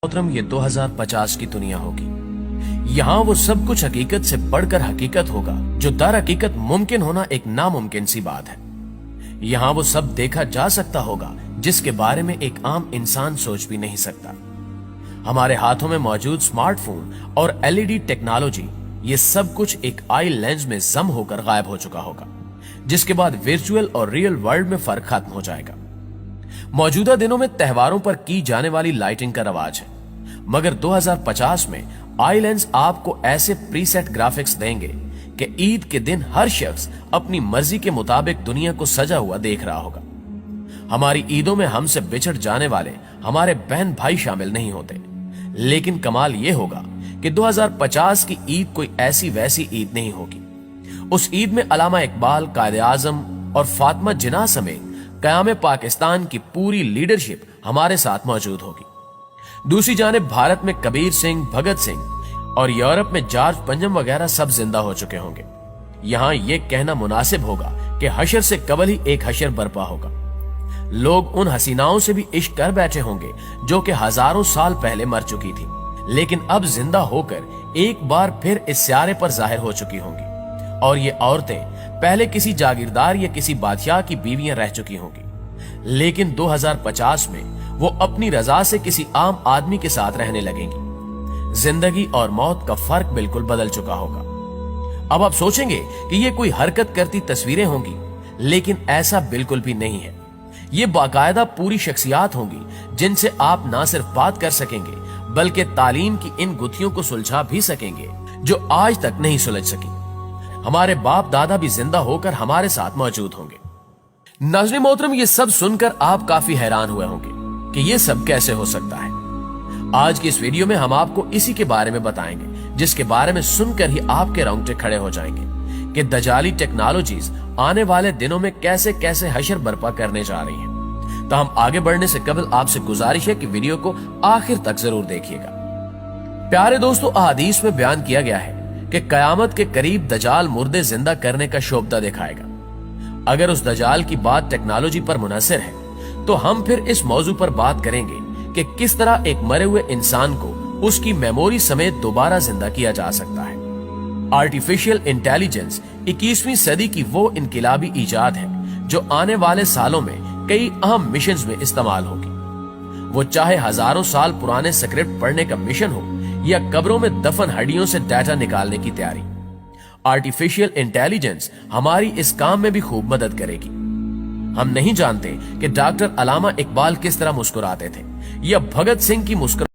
मोहतरम ये 2050 की दुनिया होगी। यहाँ वो सब कुछ हकीकत से बढ़कर हकीकत होगा जो दर हकीकत मुमकिन होना एक नामुमकिन सी बात है। यहाँ वो सब देखा जा सकता होगा जिसके बारे में एक आम इंसान सोच भी नहीं सकता। हमारे हाथों में मौजूद स्मार्टफोन और एलईडी टेक्नोलॉजी, ये सब कुछ एक आई लेंस में जम होकर गायब हो चुका होगा, जिसके बाद वर्चुअल और रियल वर्ल्ड में फर्क खत्म हो जाएगा। मौजूदा दिनों में त्योहारों पर की जाने वाली लाइटिंग का रवाज है, मगर 2050 में आई लेंस आपको ऐसे प्रीसेट ग्राफिक्स देंगे कि ईद के दिन हर शख्स अपनी मर्जी के मुताबिक दुनिया को सजा हुआ देख रहा होगा। हमारी ईदों में हमसे बिछड़ जाने वाले हमारे बहन भाई शामिल नहीं होते, लेकिन कमाल यह होगा कि 2050 की ईद कोई ऐसी वैसी ईद नहीं होगी। उस ईद में अल्लामा इकबाल, कायदे आजम और फातिमा जिन्ना समेत क़याम पाकिस्तान की पूरी लीडरशिप हमारे साथ मौजूद होगी। दूसरी जानिब भारत में कबीर सिंह, भगत सिंह और यूरोप में जॉर्ज पंजम वगैरह सब जिंदा हो चुके होंगे। यहां यह कहना मुनासिब होगा कि हशर से कबल ही एक हशर बर्पा होगा। लोग उन हसीनाओं से भी इश्क कर बैठे होंगे जो कि हजारों साल पहले मर चुकी थी, लेकिन अब जिंदा होकर एक बार फिर इस स्यारे पर जाहिर हो चुकी होंगी। और ये औरतें पहले किसी जागीरदार या किसी बादशाह की बीवियां रह चुकी होंगी, लेकिन 2050 में वो अपनी रजा से किसी आम आदमी के साथ रहने लगेंगी। जिंदगी और मौत का फर्क बिल्कुल बदल चुका होगा। अब आप सोचेंगे कि ये कोई हरकत करती तस्वीरें होंगी, लेकिन ऐसा बिल्कुल भी नहीं है। ये बाकायदा पूरी शख्सियात होंगी जिनसे आप ना सिर्फ बात कर सकेंगे बल्कि तालीम की इन गुत्थियों को सुलझा भी सकेंगे जो आज तक नहीं सुलझ सकी। हमारे बाप दादा भी जिंदा होकर हमारे साथ मौजूद होंगे। नाज़रीन मोहतरम, ये सब सुनकर आप काफी हैरान हुए होंगे कि ये सब कैसे हो सकता है। आज की इस वीडियो में हम आपको इसी के बारे में बताएंगे, जिसके बारे में सुनकर ही आपके रोंगटे खड़े हो जाएंगे कि दजाली टेक्नोलॉजीज आने वाले दिनों में कैसे कैसे हशर बर्पा करने जा रही हैं। तो हम आगे बढ़ने से कबल आपसे गुजारिश है कि वीडियो को आखिर तक जरूर देखिएगा। प्यारे दोस्तों, अहादीस में बयान किया गया है कि कयामत के करीब दजाल मुर्दे जिंदा करने का शोबदा दिखाएगा। अगर उस दजाल की बात टेक्नोलॉजी पर मुनहसर है तो हम फिर इस मौजू पर बात करेंगे कि किस तरह एक मरे हुए इंसान को उसकी मेमोरी समेत दोबारा जिंदा किया जा सकता है। आर्टिफिशियल इंटेलिजेंस 21वीं सदी की वो इनकिलाबी इजाद है जो आने वाले सालों में कई अहम मिशंस में इस्तेमाल होगी। वो चाहे हजारों साल पुराने स्क्रिप्ट पढ़ने का मिशन हो या कब्रों में दफन हड्डियों से डाटा निकालने की तैयारी, आर्टिफिशियल इंटेलिजेंस हमारी इस काम में भी खूब मदद करेगी। हम नहीं जानते कि डॉक्टर अल्लामा इकबाल किस तरह मुस्कुराते थे या भगत सिंह की मुस्कुराहट